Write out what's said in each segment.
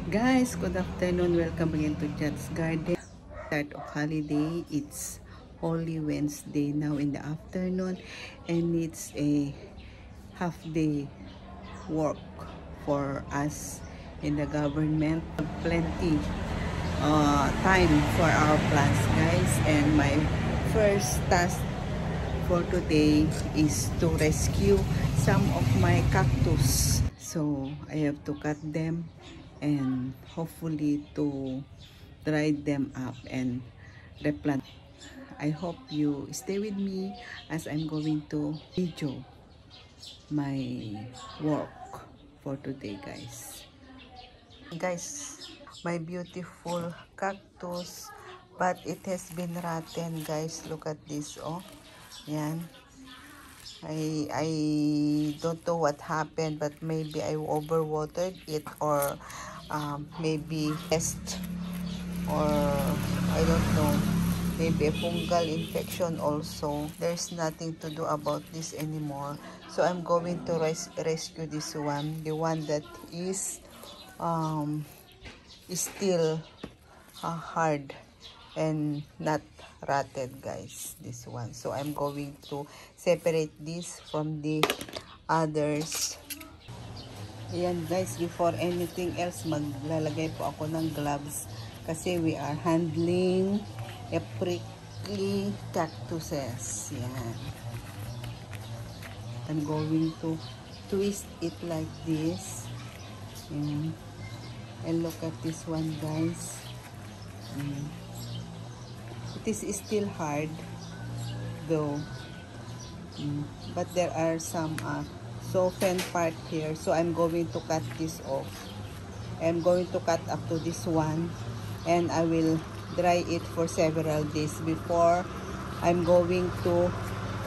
Guys, good afternoon. Welcome again to Chat's Garden. Start of holiday. It's Holy Wednesday now in the afternoon, and it's a half day work for us in the government. Plenty time for our plants, guys. And my first task for today is to rescue some of my cactus. So I have to cut them and hopefully to dry them up and replant. I hope you stay with me as I'm going to video my work for today, guys. Guys, my beautiful cactus, but it has been rotten, guys. Look at this, oh. Yan. I don't know what happened, but maybe I overwatered it, or maybe pest, or I don't know, maybe a fungal infection also. There's nothing to do about this anymore, so I'm going to rescue this one, the one that is still hard and not rotted, guys, this one. So I'm going to separate this from the others. Ayan, guys, before anything else, maglalagay po ako ng gloves kasi we are handling a prickly cactuses. Yan. I'm going to twist it like this. Yan. And look at this one, guys. It is still hard though, but there are some softened part here, so I'm going to cut this off. I'm going to cut up to this one, and I will dry it for several days before I'm going to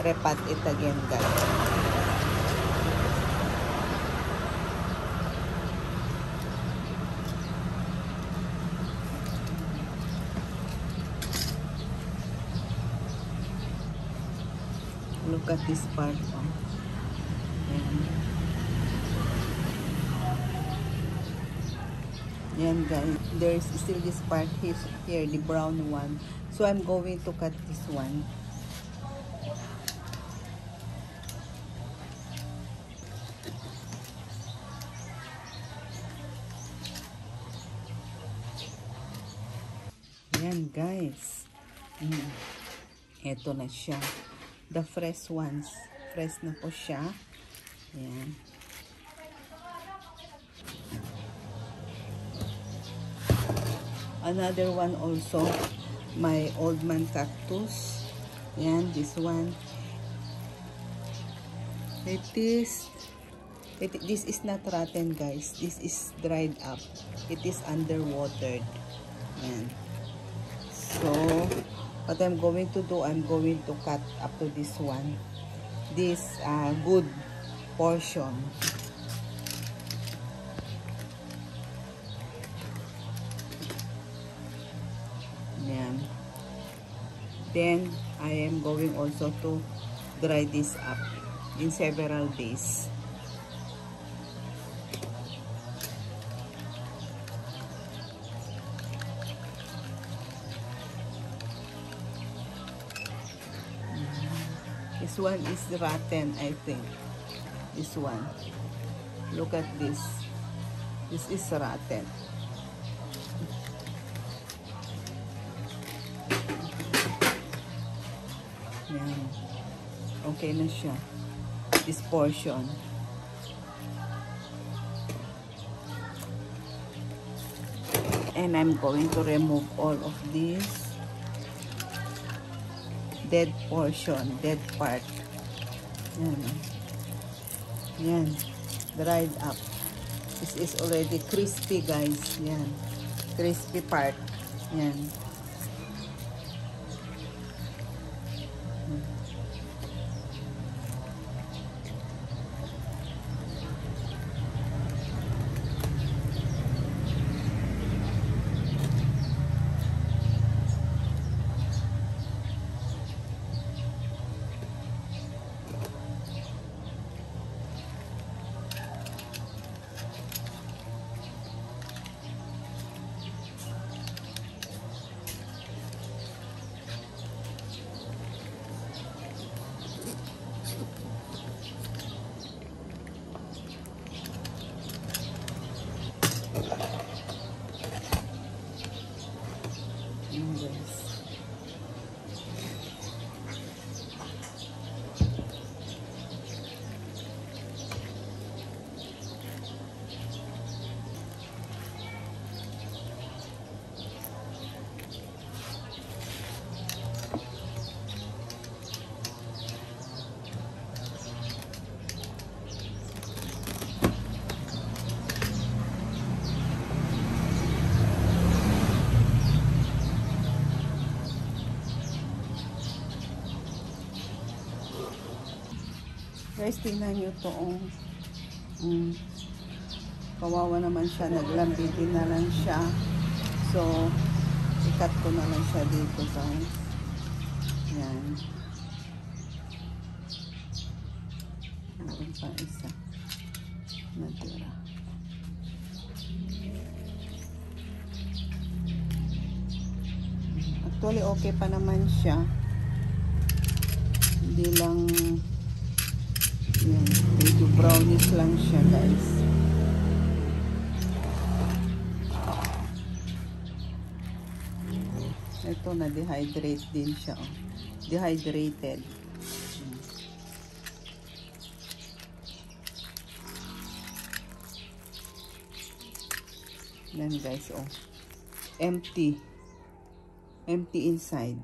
repot it again, guys. Look at this part. Yan, guys. There's still this part here, the brown one. So I'm going to cut this one. Yan, guys. Ito na siya. The fresh ones. Fresh na po siya. Ayan. Another one also. My old man cactus. Ayan, this one. This is not rotten, guys. This is dried up. It is underwatered. Ayan. So, what I'm going to do, I'm going to cut up to this one, this good portion. Yan. Then I am going also to dry this up in several days. This one is rotten, I think. This one. Look at this. This is rotten. Yan. Okay na siya. This portion. And I'm going to remove all of this dead portion, dead part. Yan. Yan. Dried up. This is already crispy, guys. Yan. Crispy part. Yan. Guys, tingnan nyo to. Kawawa naman siya. Naglambitin na lang siya. So, ikat ko na lang siya dito, guys. Yan. Meron pa isa. Natira. Actually, okay pa naman siya. Hindi lang yan. Medyo brownish lang siya, guys. Ito, na-dehydrate din siya. Oh. Dehydrated. Yan, guys. Oh. Empty. Empty inside.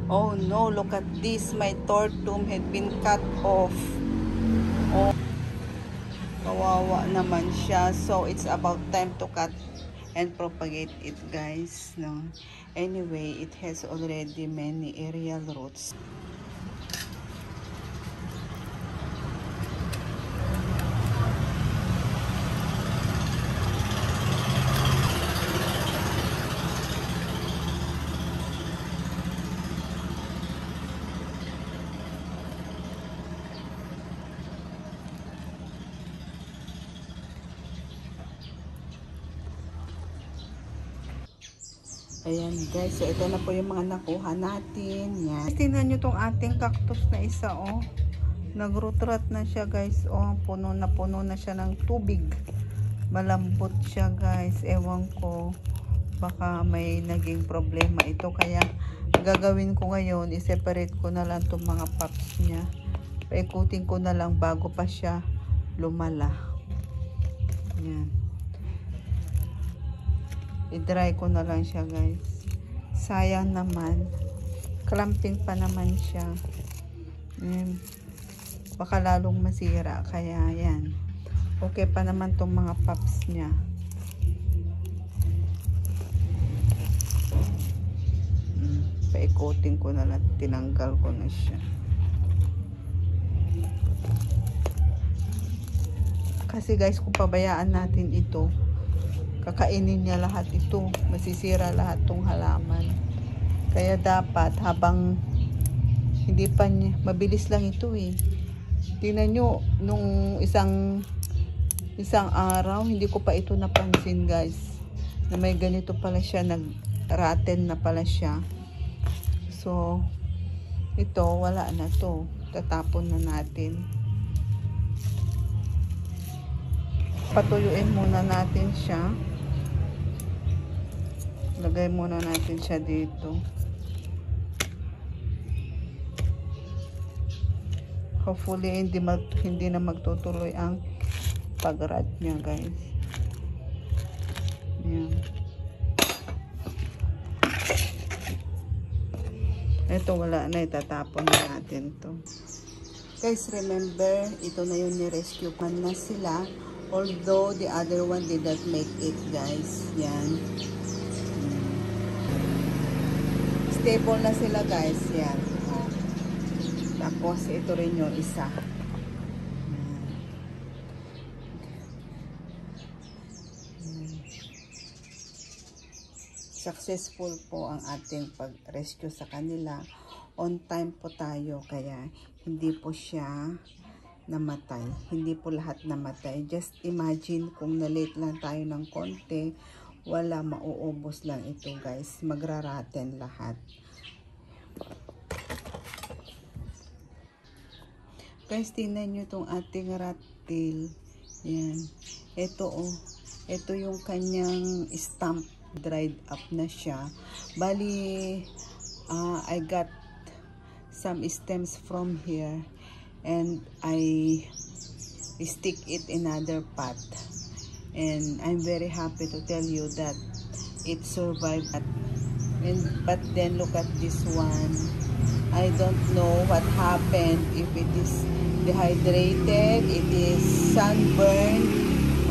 Oh no, look at this. My tortum had been cut off. Oh, kawawa naman siya. So, it's about time to cut and propagate it, guys. No? Anyway, it has already many aerial roots. Ayan guys, so ito na po yung mga nakuha natin. Yan. Tingnan nyo tong ating cactus na isa, oh. Nag-root-rot na siya guys, oh. Puno na siya ng tubig. Malambot siya guys. Ewan ko, baka may naging problema ito. Kaya gagawin ko ngayon, i-separate ko na lang itong mga pops niya. Paikutin ko na lang bago pa siya lumala. Yan. I-dry ko na lang siya guys. Sayang naman. Clamping pa naman siya. baka lalong masira. Kaya yan, okay pa naman tong mga pops niya. Paikotin ko na lang, tinanggal ko na siya. Kasi guys, kung pabayaan natin ito, kakainin niya lahat ito, masisira lahat tong halaman. Kaya dapat habang hindi pa niya, mabilis lang ito eh. Tingnan nyo, nung isang araw, hindi ko pa ito napansin guys, na may ganito pala siya, nag-rotten na pala siya. So, ito, wala na to. Tatapon na natin. Patuyuin muna natin siya. Lagay muna natin siya dito. Hopefully, hindi na magtutuloy ang pag-rat niya, guys. Ayan. Ito wala na, itatapon na natin to. Guys, remember, ito na yung ni-rescue man na sila. Although the other one did not make it, guys. Yan. Stable na sila, guys. Yan. Oh. Tapos, ito rin yung isa. Successful po ang ating pag-rescue sa kanila. On time po tayo, kaya hindi po siya namatay. Hindi po lahat namatay. Just imagine kung na-late lang tayo ng konti, wala, mauubos lang ito guys. Magraraten lahat. Guys, tingnan nyo itong ating rat tail. Yan. Ito oh. Ito yung kanyang stump. Dried up na siya. Bali, I got some stems from here and I stick it in another pot, and I'm very happy to tell you that it survived. But then look at this one. I don't know what happened, if it is dehydrated, it is sunburned,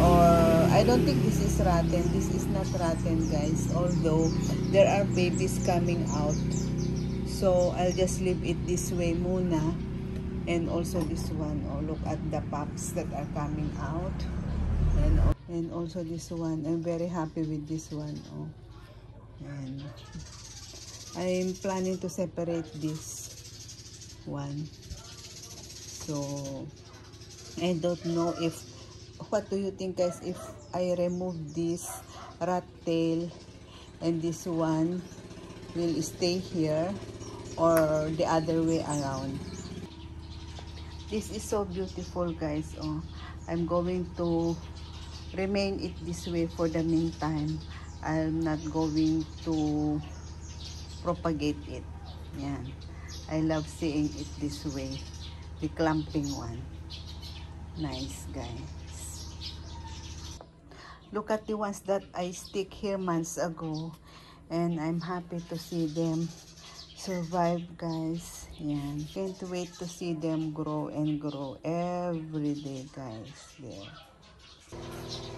or I don't think this is rotten. This is not rotten guys, although there are babies coming out, so I'll just leave it this way muna. And also this one, oh, look at the pups that are coming out, and also this one. I'm very happy with this one. Oh, and I'm planning to separate this one, so I don't know if, what do you think guys, if I remove this rat tail and this one will stay here or the other way around? This is so beautiful guys. Oh, I'm going to remain it this way for the meantime. I'm not going to propagate it. Yan. I love seeing it this way. The clumping one. Nice guys. Look at the ones that I stick here months ago, and I'm happy to see them survive guys. Yan. Can't wait to see them grow and grow every day guys. There.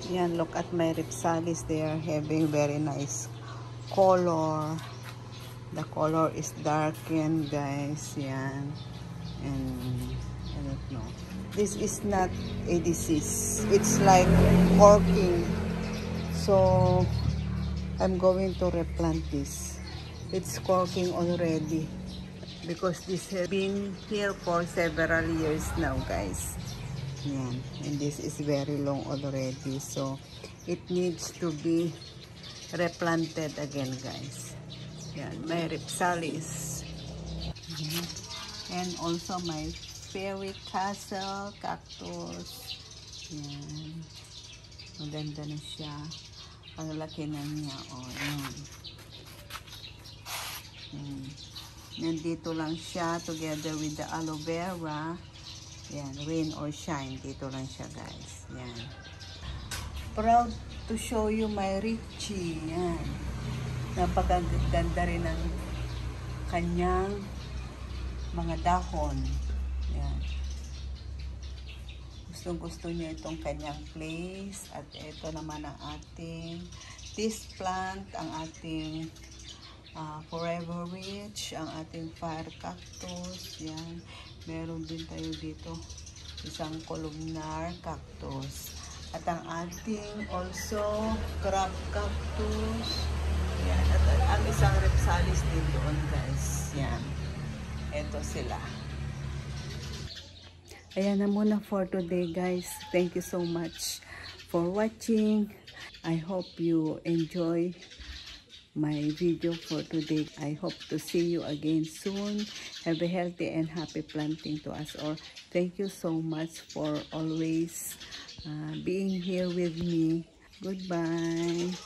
Yan, look at my Rhipsalis. They are having very nice color. The color is darkened guys. Yan. And I don't know. This is not a disease. It's like corking. So I'm going to replant this. It's corking already because this has been here for several years now guys. Yan. And this is very long already, so it needs to be replanted again guys. Yan. My Rhipsalis. And also my fairy castle cactus. Yan. Maganda na siya. Ang laki na niya. Oh, yan. Nandito lang siya together with the aloe vera. Yan, rain or shine, dito lang siya guys. Yan. Proud to show you my Richie. Yan. Napakaganda rin ng kanyang mga dahon. Yan. Gustong-gusto niya itong kanyang place. At ito naman ang ating this plant, ang ating Forever Witch, ang ating fire cactus. Yan. Meron din tayo dito isang columnar cactus. At ang ating also crab cactus. Yan. At ang isang Rhipsalis din doon, guys. Yan. Ito sila. Ayan na muna for today, guys. Thank you so much for watching. I hope you enjoy my video for today. I hope to see you again soon. Have a healthy and happy planting to us all. Thank you so much for always being here with me. Goodbye.